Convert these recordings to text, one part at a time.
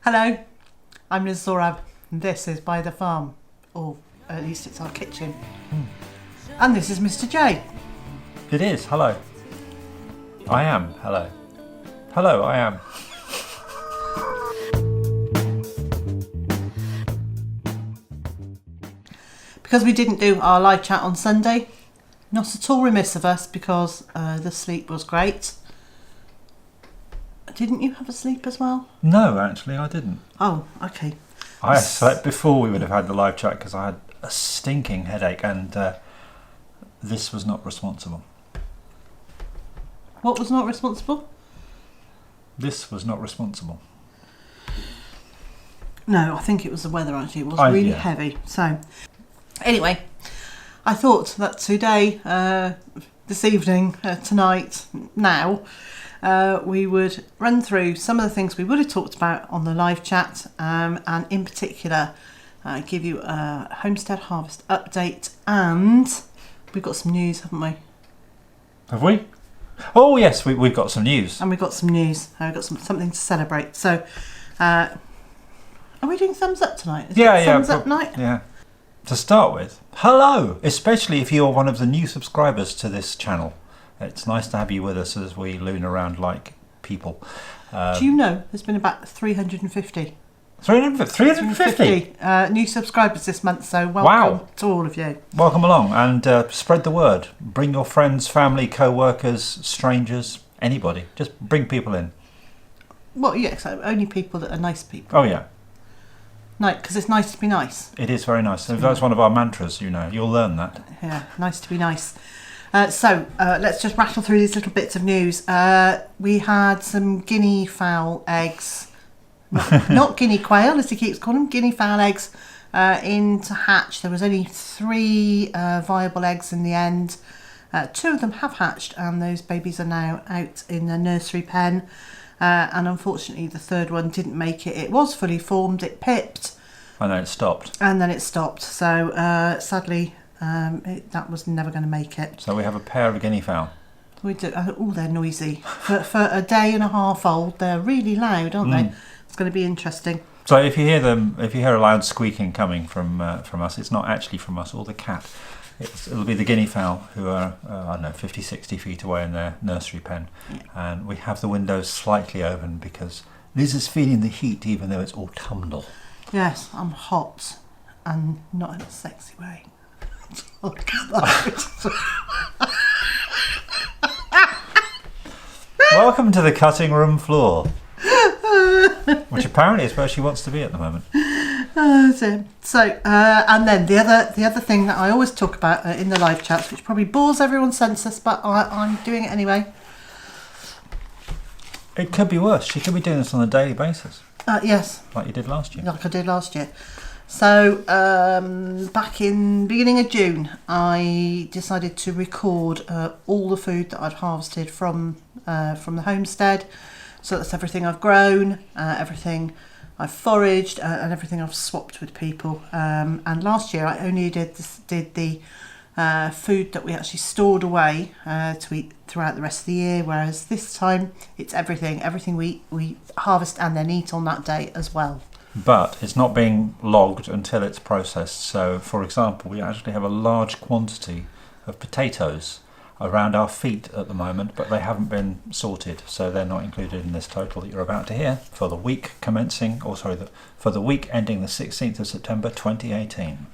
Hello, I'm Liz Zorab, and this is Byther Farm, or at least it's our kitchen. And this is Mr. J. It is, hello. I am, hello. Hello, I am. Because we didn't do our live chat on Sunday, not at all remiss of us because the sleep was great. Didn't you have a sleep as well? No, actually, I didn't. Oh, okay. I slept before we would have had the live chat because I had a stinking headache and this was not responsible. What was not responsible? This was not responsible. No, I think it was the weather actually. It was really heavy. So, anyway, I thought that today, this evening, tonight, now, we would run through some of the things we would have talked about on the live chat, and in particular give you a Homestead harvest update, and we've got some news, haven't we? Have we? Oh yes, we've got some news. And we've got some news. We've got something to celebrate. So, are we doing thumbs up tonight? Is it thumbs up night? Yeah. To start with, hello, especially if you're one of the new subscribers to this channel. It's nice to have you with us as we loon around like people. Do you know there's been about 350 new subscribers this month, so welcome to all of you. Welcome along and spread the word. Bring your friends, family, co-workers, strangers, anybody. Just bring people in. Well, yes, only people that are nice people. Oh yeah. No, because it's nice to be nice. It is very nice. That's one of our mantras, you know. You'll learn that. Yeah, nice to be nice. So let's just rattle through these little bits of news. We had some guinea fowl eggs, not guinea quail as he keeps calling them, guinea fowl eggs in to hatch. There was only 3 viable eggs in the end. 2 of them have hatched and those babies are now out in the nursery pen. And unfortunately the third one didn't make it. It was fully formed, it pipped. And then it stopped. So sadly... that was never going to make it. So we have a pair of guinea fowl. We do. Oh, they're noisy. For a day and a half old, they're really loud, aren't they? It's going to be interesting. So if you hear a loud squeaking coming from us, it's not actually from us or the cat. It'll be the guinea fowl who are, 50, 60 feet away in their nursery pen. Yeah. And we have the windows slightly open because Liz is feeling the heat even though it's autumnal. Yes, I'm hot and not in a sexy way. Look at that. Welcome to the cutting room floor, which apparently is where she wants to be at the moment. And then the other thing that I always talk about in the live chats, which probably bores everyone's senses, but I'm doing it anyway. It could be worse. She could be doing this on a daily basis. Yes. Like you did last year. Like I did last year. So back in beginning of June, I decided to record all the food that I'd harvested from the homestead. So that's everything I've grown, everything I've foraged, and everything I've swapped with people. And last year I only did the food that we actually stored away to eat throughout the rest of the year. Whereas this time it's everything we harvest and then eat on that day as well. But it's not being logged until it's processed. So, for example, we actually have a large quantity of potatoes around our feet at the moment, but they haven't been sorted, so they're not included in this total that you're about to hear for the week for the week ending the 16th of September 2018.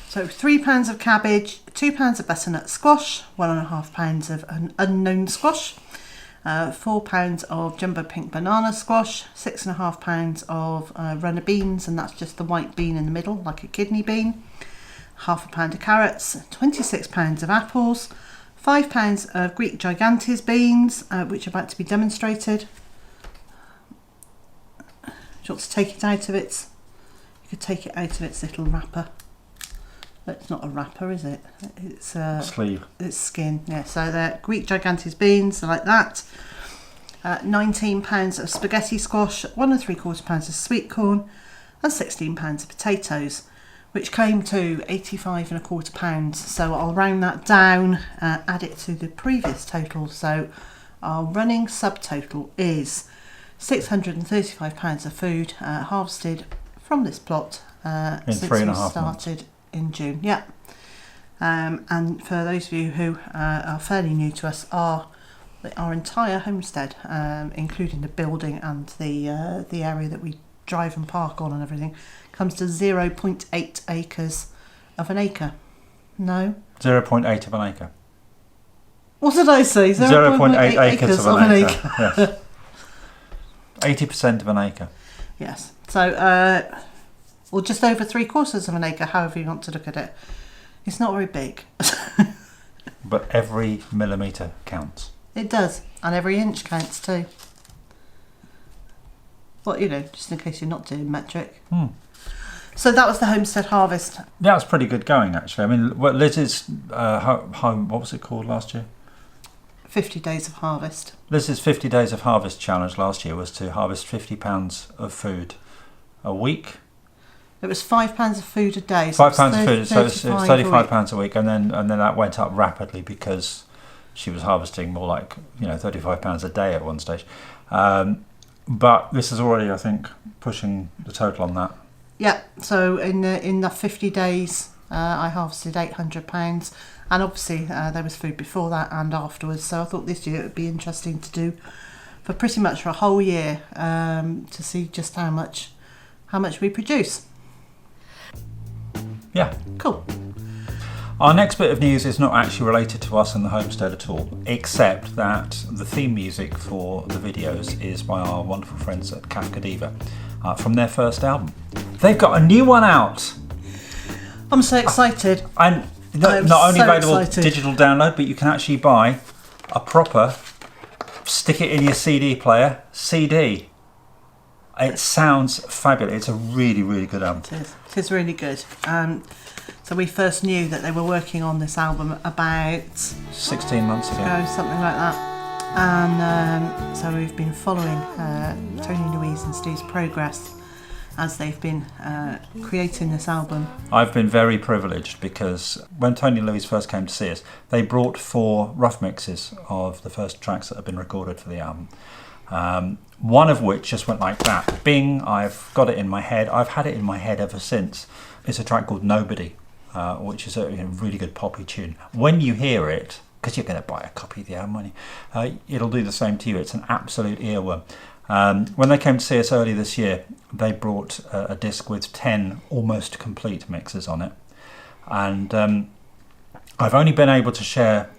So 3 pounds of cabbage, 2 pounds of butternut squash, 1.5 pounds of an unknown squash, 4 pounds of jumbo pink banana squash, 6.5 pounds of runner beans, and that's just the white bean in the middle, like a kidney bean, half a pound of carrots, 26 pounds of apples, 5 pounds of Greek gigantes beans, which are about to be demonstrated. Do you want to take it out of its? You could take it out of its little wrapper. It's not a wrapper, is it? It's sleeve. It's skin. Yeah. So they're Greek gigantes beans, like that. 19 pounds of spaghetti squash, 1 3/4 pounds of sweet corn, and 16 pounds of potatoes, which came to 85.25 pounds. So I'll round that down, add it to the previous total. So our running subtotal is £635 of food harvested from this plot since we started in June. Yeah. And for those of you who are fairly new to us, our entire homestead, including the building and the area that we drive and park on and everything, comes to 0.8 acres of an acre. No? 0.8 of an acre. What did I say? 0.8 acres of an acre. Yes. 80% of an acre. Yes. So, or just over 3/4 of an acre, however you want to look at it. It's not very big. But every millimetre counts. It does. And every inch counts too. Well, just in case you're not doing metric. So that was the homestead harvest. That was pretty good going, actually. I mean, Liz's home, what was it called last year? 50 days of harvest. Liz's 50 days of harvest challenge last year was to harvest £50 of food a week. It was £5 of food a day. So £5 of food, so it's £35 a week, and then that went up rapidly because she was harvesting more like £35 a day at one stage. But this is already, I think, pushing the total on that. Yeah. So in the 50 days, I harvested £800, and obviously there was food before that and afterwards. So I thought this year it would be interesting to do for pretty much for a whole year to see just how much we produce. Yeah. Cool. Our next bit of news is not actually related to us and the homestead at all, except that the theme music for the videos is by our wonderful friends at Kafka Diva from their first album. They've got a new one out. I'm so excited. And not only available digital download, but you can actually buy a proper, stick it in your CD player, CD. It sounds fabulous. It's a really, really good album. It is really good. So we first knew that they were working on this album about 16 months ago, something like that. And so we've been following Tony, Louise and Steve's progress as they've been creating this album. I've been very privileged because when Tony and Louise first came to see us, they brought 4 rough mixes of the first tracks that have been recorded for the album. One of which just went like that. Bing, I've got it in my head. I've had it in my head ever since. It's a track called Nobody, which is a really good poppy tune. When you hear it, because you're going to buy a copy of the album, won't you? It'll do the same to you. It's an absolute earworm. When they came to see us early this year, they brought a disc with 10 almost complete mixes on it. And I've only been able to share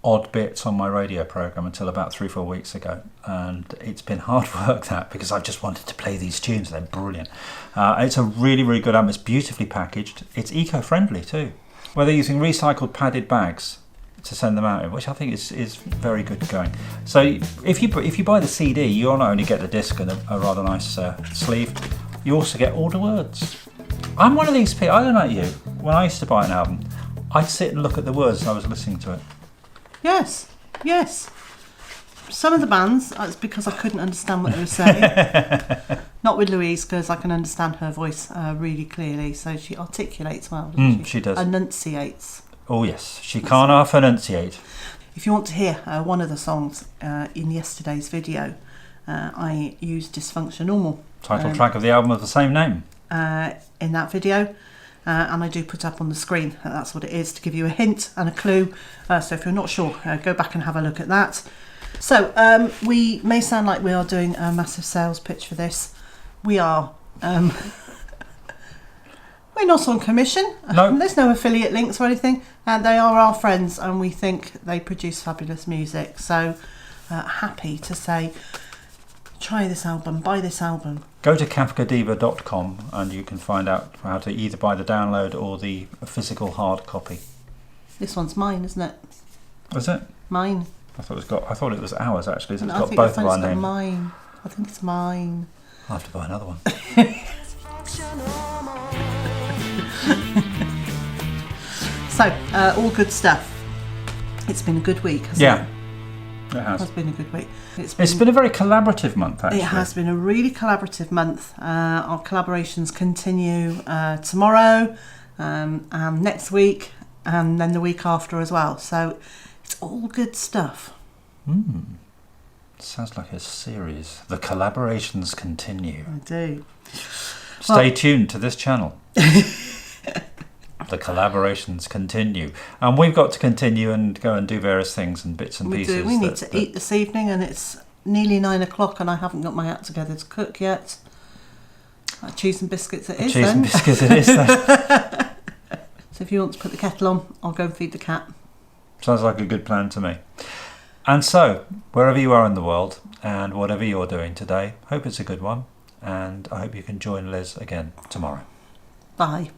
odd bits on my radio programme until about 3-4 weeks ago, and it's been hard work that, because I've just wanted to play these tunes. They're brilliant. It's a really, really good album. It's beautifully packaged. It's eco-friendly too, where they're using recycled padded bags to send them out in, which I think is very good going. So if you buy the CD, you'll not only get the disc and a rather nice sleeve, you also get all the words. I'm one of these people, I don't know you, when I used to buy an album, I'd sit and look at the words as I was listening to it. Yes. Some of the bands, it's because I couldn't understand what they were saying. Not with Louise, because I can understand her voice really clearly. So she articulates well, doesn't she? She does. Enunciates. Oh yes, she can't half enunciate. If you want to hear one of the songs in yesterday's video, I used Dysfunction Normal. Title track of the album of the same name. In that video. And I do put up on the screen that's what it is, to give you a hint and a clue. So if you're not sure, go back and have a look at that. So we may sound like we are doing a massive sales pitch for this. We are. We're not on commission. No. There's no affiliate links or anything. They are our friends, and we think they produce fabulous music. So happy to say, try this album, buy this album. Go to kafkadiva.com and you can find out how to either buy the download or the physical hard copy. This one's mine, isn't it? Is it? Mine. I thought it was ours actually. It's no, got both of our names. Mine. I think it's mine. I'll have to buy another one. So, all good stuff. It's been a good week, hasn't it? It has. It has been a good week. It's been a very collaborative month, actually. It has been a really collaborative month. Our collaborations continue tomorrow and next week, and then the week after as well. So it's all good stuff. Sounds like a series. The collaborations continue. I do. Stay tuned to this channel. The collaborations continue. And we've got to continue and go and do various things and bits and We pieces. do. We need to eat this evening, and it's nearly 9 o'clock, and I haven't got my act together to cook yet. Cheese and biscuits it is. Cheese and biscuits it is then. So if you want to put the kettle on, I'll go and feed the cat. Sounds like a good plan to me. And so, wherever you are in the world and whatever you're doing today, hope it's a good one. And I hope you can join Liz again tomorrow. Bye.